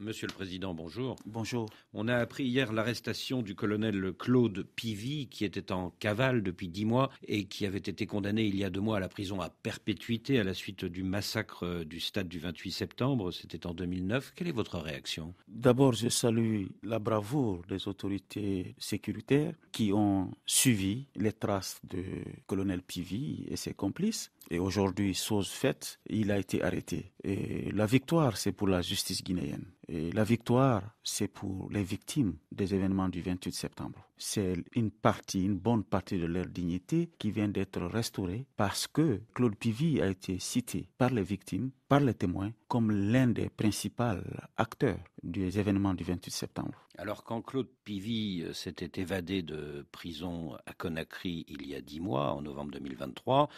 Monsieur le Président, bonjour. Bonjour. On a appris hier l'arrestation du colonel Claude Pivy, qui était en cavale depuis 10 mois et qui avait été condamné il y a 2 mois à la prison à perpétuité à la suite du massacre du stade du 28 septembre. C'était en 2009. Quelle est votre réaction? D'abord, je salue la bravoure des autorités sécuritaires qui ont suivi les traces de colonel Pivy et ses complices. Et aujourd'hui, chose faite, il a été arrêté. Et la victoire, c'est pour la justice guinéenne. Et la victoire, c'est pour les victimes des événements du 28 septembre. C'est une bonne partie de leur dignité qui vient d'être restaurée parce que Claude Pivy a été cité par les victimes, par les témoins, comme l'un des principaux acteurs des événements du 28 septembre. Alors, quand Claude Pivy s'était évadé de prison à Conakry il y a 10 mois, en novembre 2023,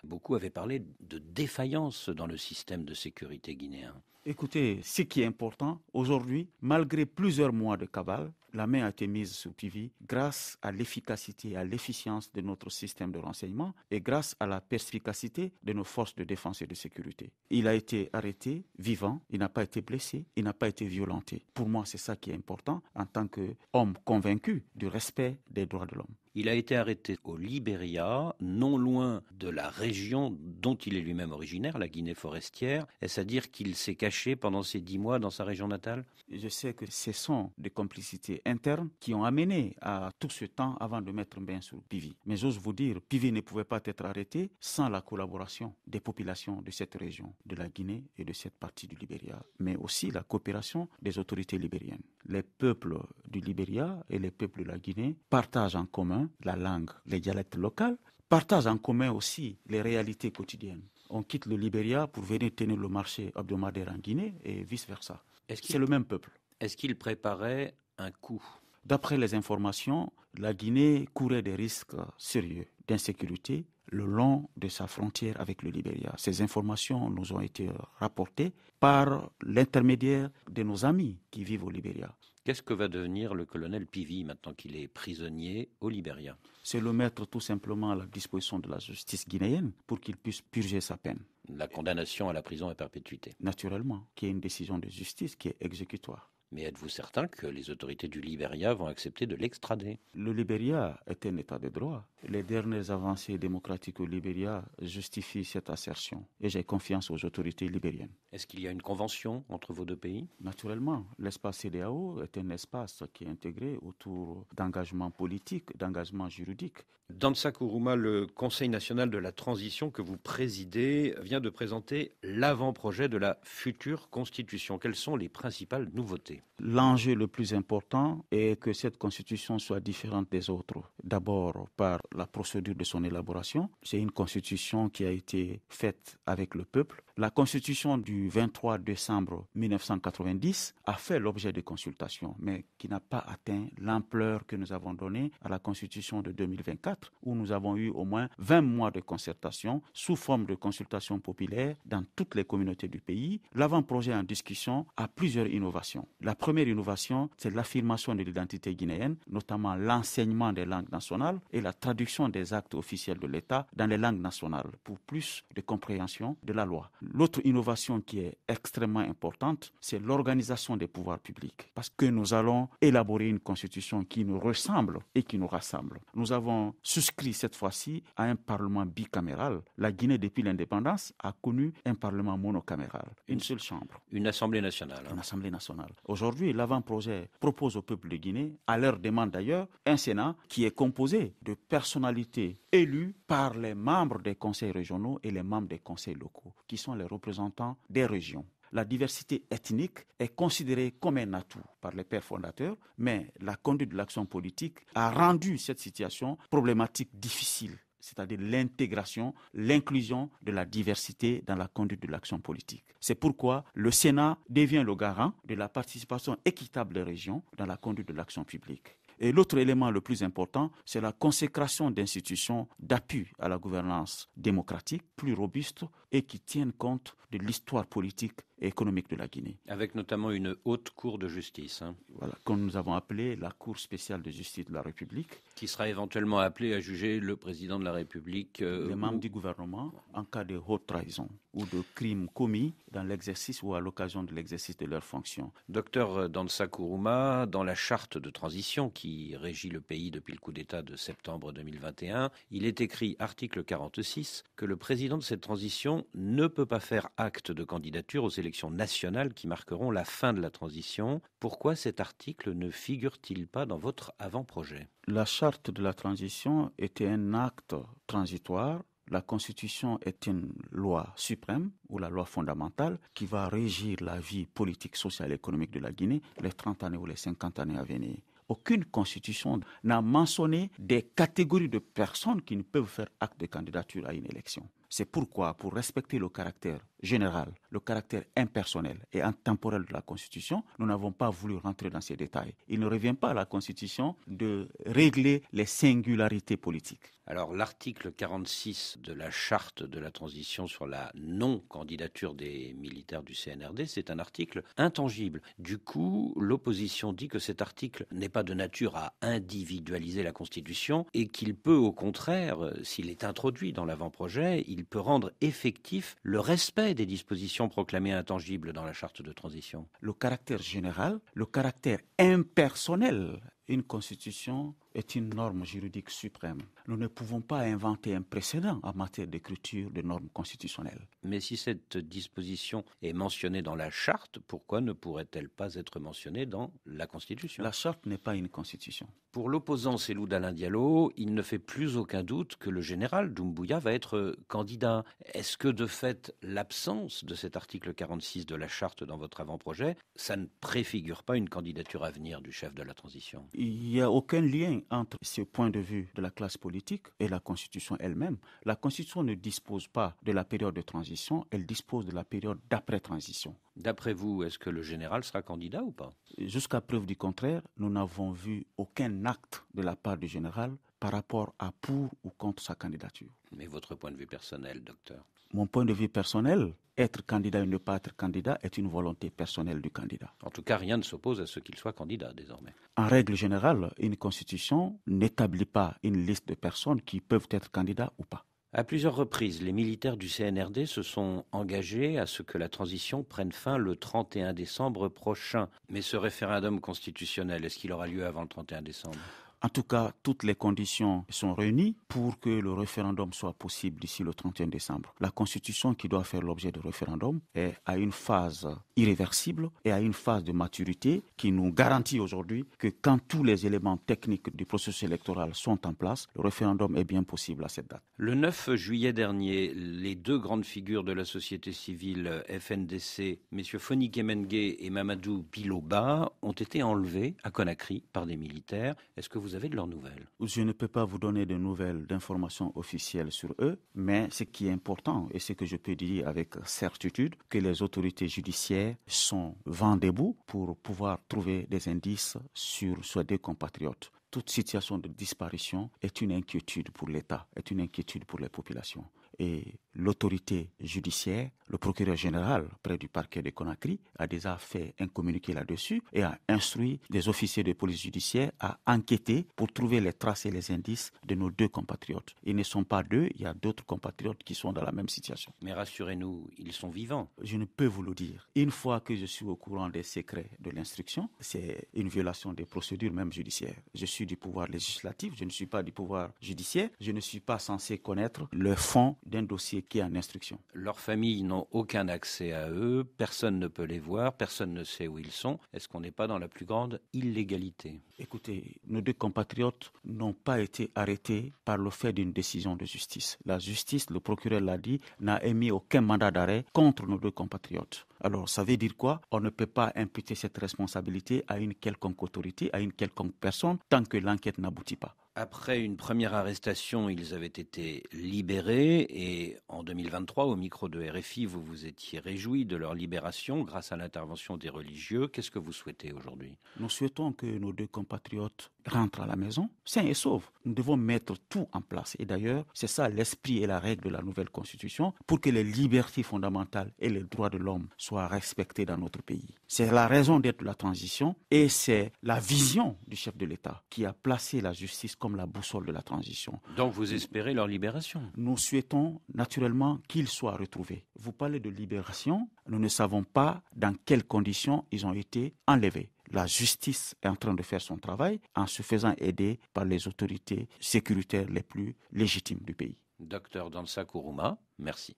beaucoup avaient parlé de défaillance dans le système de sécurité guinéen. Écoutez, ce qui est important, aujourd'hui, malgré plusieurs mois de cabale, la main a été mise sur Pivy grâce à l'efficacité et à l'efficience de notre système de renseignement et grâce à la perspicacité de nos forces de défense et de sécurité. Il a été arrêté vivant, il n'a pas été blessé, il n'a pas été violenté. Pour moi, c'est ça qui est important en tant qu'homme convaincu du respect des droits de l'homme. Il a été arrêté au Libéria, non loin de la région dont il est lui-même originaire, la Guinée forestière. Est-ce à dire qu'il s'est caché pendant ces 10 mois dans sa région natale? Je sais que ce sont des complicités internes qui ont amené à tout ce temps avant de mettre main sur Pivy. Mais j'ose vous dire, Pivy ne pouvait pas être arrêté sans la collaboration des populations de cette région, de la Guinée et de cette partie du Libéria, mais aussi la coopération des autorités libériennes. Les peuples du Libéria et les peuples de la Guinée partagent en commun la langue, les dialectes locaux, partagent en commun aussi les réalités quotidiennes. On quitte le Libéria pour venir tenir le marché hebdomadaire en Guinée et vice-versa. C'est le même peuple. Est-ce qu'il préparait un coup? D'après les informations, la Guinée courait des risques sérieux d'insécurité le long de sa frontière avec le Libéria. Ces informations nous ont été rapportées par l'intermédiaire de nos amis qui vivent au Libéria. Qu'est-ce que va devenir le colonel Pivy maintenant qu'il est prisonnier au Libéria? C'est le mettre tout simplement à la disposition de la justice guinéenne pour qu'il puisse purger sa peine. La condamnation à la prison à perpétuité. Naturellement, qui est une décision de justice qui est exécutoire. Mais êtes-vous certain que les autorités du Libéria vont accepter de l'extrader? Le Libéria est un état de droit. Les dernières avancées démocratiques au Libéria justifient cette assertion. Et j'ai confiance aux autorités libériennes. Est-ce qu'il y a une convention entre vos deux pays? Naturellement, l'espace CEDEAO est un espace qui est intégré autour d'engagements politiques, d'engagements juridiques. Dansa Kourouma, le Conseil national de la transition que vous présidez vient de présenter l'avant-projet de la future constitution. Quelles sont les principales nouveautés? L'enjeu le plus important est que cette constitution soit différente des autres. D'abord par la procédure de son élaboration. C'est une constitution qui a été faite avec le peuple. La constitution du 23 décembre 1990 a fait l'objet de consultations, mais qui n'a pas atteint l'ampleur que nous avons donnée à la constitution de 2024, où nous avons eu au moins 20 mois de concertation sous forme de consultation populaire dans toutes les communautés du pays. L'avant-projet en discussion a plusieurs innovations. La première innovation, c'est l'affirmation de l'identité guinéenne, notamment l'enseignement des langues nationales et la traduction des actes officiels de l'État dans les langues nationales pour plus de compréhension de la loi. L'autre innovation qui est extrêmement importante, c'est l'organisation des pouvoirs publics. Parce que nous allons élaborer une constitution qui nous ressemble et qui nous rassemble. Nous avons souscrit cette fois-ci à un parlement bicaméral. La Guinée, depuis l'indépendance, a connu un parlement monocaméral, une seule chambre. Une assemblée nationale. Une assemblée nationale. Aujourd'hui, l'avant-projet propose au peuple de Guinée, à leur demande d'ailleurs, un Sénat qui est composé de personnalités élues par les membres des conseils régionaux et les membres des conseils locaux, qui sont les représentants des régions. La diversité ethnique est considérée comme un atout par les pères fondateurs, mais la conduite de l'action politique a rendu cette situation problématique, difficile. C'est-à-dire l'intégration, l'inclusion de la diversité dans la conduite de l'action politique. C'est pourquoi le Sénat devient le garant de la participation équitable des régions dans la conduite de l'action publique. Et l'autre élément le plus important, c'est la consécration d'institutions d'appui à la gouvernance démocratique plus robustes et qui tiennent compte de l'histoire politique et économique de la Guinée. Avec notamment une haute cour de justice. Voilà, que nous avons appelé la Cour spéciale de justice de la République. Qui sera éventuellement appelée à juger le président de la République. Les membres du gouvernement en cas de haute trahison ou de crimes commis dans l'exercice ou à l'occasion de l'exercice de leurs fonctions. Docteur Dansa Kourouma, dans la charte de transition qui régit le pays depuis le coup d'État de septembre 2021, il est écrit, article 46, que le président de cette transition ne peut pas faire acte de candidature aux élections nationales qui marqueront la fin de la transition. Pourquoi cet article ne figure-t-il pas dans votre avant-projet ? La charte de la transition était un acte transitoire. La Constitution est une loi suprême ou la loi fondamentale qui va régir la vie politique, sociale et économique de la Guinée les 30 années ou les 50 années à venir. Aucune constitution n'a mentionné des catégories de personnes qui ne peuvent faire acte de candidature à une élection. C'est pourquoi, pour respecter le caractère général, le caractère impersonnel et intemporel de la Constitution, nous n'avons pas voulu rentrer dans ces détails. Il ne revient pas à la Constitution de régler les singularités politiques. Alors, l'article 46 de la charte de la transition sur la non-candidature des militaires du CNRD, c'est un article intangible. Du coup, l'opposition dit que cet article n'est pas de nature à individualiser la Constitution et qu'il peut, au contraire, s'il est introduit dans l'avant-projet, il peut rendre effectif le respect des dispositions proclamées intangibles dans la charte de transition. Le caractère général, le caractère impersonnel. Une constitution est une norme juridique suprême. Nous ne pouvons pas inventer un précédent en matière d'écriture de normes constitutionnelles. Mais si cette disposition est mentionnée dans la charte, pourquoi ne pourrait-elle pas être mentionnée dans la Constitution ? La charte n'est pas une constitution. Pour l'opposant Cellou Dalein Diallo, il ne fait plus aucun doute que le général Doumbouya va être candidat. Est-ce que de fait, l'absence de cet article 46 de la charte dans votre avant-projet, ça ne préfigure pas une candidature à venir du chef de la transition ? Il n'y a aucun lien entre ce point de vue de la classe politique et la Constitution elle-même. La Constitution ne dispose pas de la période de transition, elle dispose de la période d'après-transition. D'après vous, est-ce que le général sera candidat ou pas ? Jusqu'à preuve du contraire, nous n'avons vu aucun acte de la part du général par rapport à pour ou contre sa candidature. Mais votre point de vue personnel, docteur ? Mon point de vue personnel, être candidat ou ne pas être candidat est une volonté personnelle du candidat. En tout cas, rien ne s'oppose à ce qu'il soit candidat désormais. En règle générale, une constitution n'établit pas une liste de personnes qui peuvent être candidats ou pas. À plusieurs reprises, les militaires du CNRD se sont engagés à ce que la transition prenne fin le 31 décembre prochain. Mais ce référendum constitutionnel, est-ce qu'il aura lieu avant le 31 décembre ? En tout cas, toutes les conditions sont réunies pour que le référendum soit possible d'ici le 31 décembre. La Constitution qui doit faire l'objet de référendum est à une phase irréversible et à une phase de maturité qui nous garantit aujourd'hui que quand tous les éléments techniques du processus électoral sont en place, le référendum est bien possible à cette date. Le 9 juillet dernier, les deux grandes figures de la société civile FNDC, messieurs Foni Kemenge et Mamadou Biloba, ont été enlevés à Conakry par des militaires. Est-ce que vous avez de leurs nouvelles ? Je ne peux pas vous donner de nouvelles, d'informations officielles sur eux, mais ce qui est important, et ce que je peux dire avec certitude, que les autorités judiciaires sont vent debout pour pouvoir trouver des indices sur ces deux compatriotes. Toute situation de disparition est une inquiétude pour l'État, est une inquiétude pour les populations. Et l'autorité judiciaire, le procureur général près du parquet de Conakry, a déjà fait un communiqué là-dessus et a instruit des officiers de police judiciaire à enquêter pour trouver les traces et les indices de nos deux compatriotes. Ils ne sont pas deux, il y a d'autres compatriotes qui sont dans la même situation. Mais rassurez-nous, ils sont vivants. Je ne peux vous le dire. Une fois que je suis au courant des secrets de l'instruction, c'est une violation des procédures même judiciaires. Je suis du pouvoir législatif, je ne suis pas du pouvoir judiciaire, je ne suis pas censé connaître le fond d'un dossier qui est en instruction. Leurs familles n'ont aucun accès à eux, personne ne peut les voir, personne ne sait où ils sont. Est-ce qu'on n'est pas dans la plus grande illégalité ? Écoutez, nos deux compatriotes n'ont pas été arrêtés par le fait d'une décision de justice. La justice, le procureur l'a dit, n'a émis aucun mandat d'arrêt contre nos deux compatriotes. Alors, ça veut dire quoi ? On ne peut pas imputer cette responsabilité à une quelconque autorité, à une quelconque personne, tant que l'enquête n'aboutit pas. Après une première arrestation, ils avaient été libérés et en 2023, au micro de RFI, vous vous étiez réjoui de leur libération grâce à l'intervention des religieux. Qu'est-ce que vous souhaitez aujourd'hui ? Nous souhaitons que nos deux compatriotes rentrent à la maison, sains et saufs. Nous devons mettre tout en place. Et d'ailleurs, c'est ça l'esprit et la règle de la nouvelle Constitution, pour que les libertés fondamentales et les droits de l'homme soient soient respectés dans notre pays. C'est la raison d'être de la transition et c'est la vision du chef de l'État qui a placé la justice comme la boussole de la transition. Donc vous espérez leur libération? Nous souhaitons naturellement qu'ils soient retrouvés. Vous parlez de libération, nous ne savons pas dans quelles conditions ils ont été enlevés. La justice est en train de faire son travail en se faisant aider par les autorités sécuritaires les plus légitimes du pays. Docteur Dansa Kourouma, merci.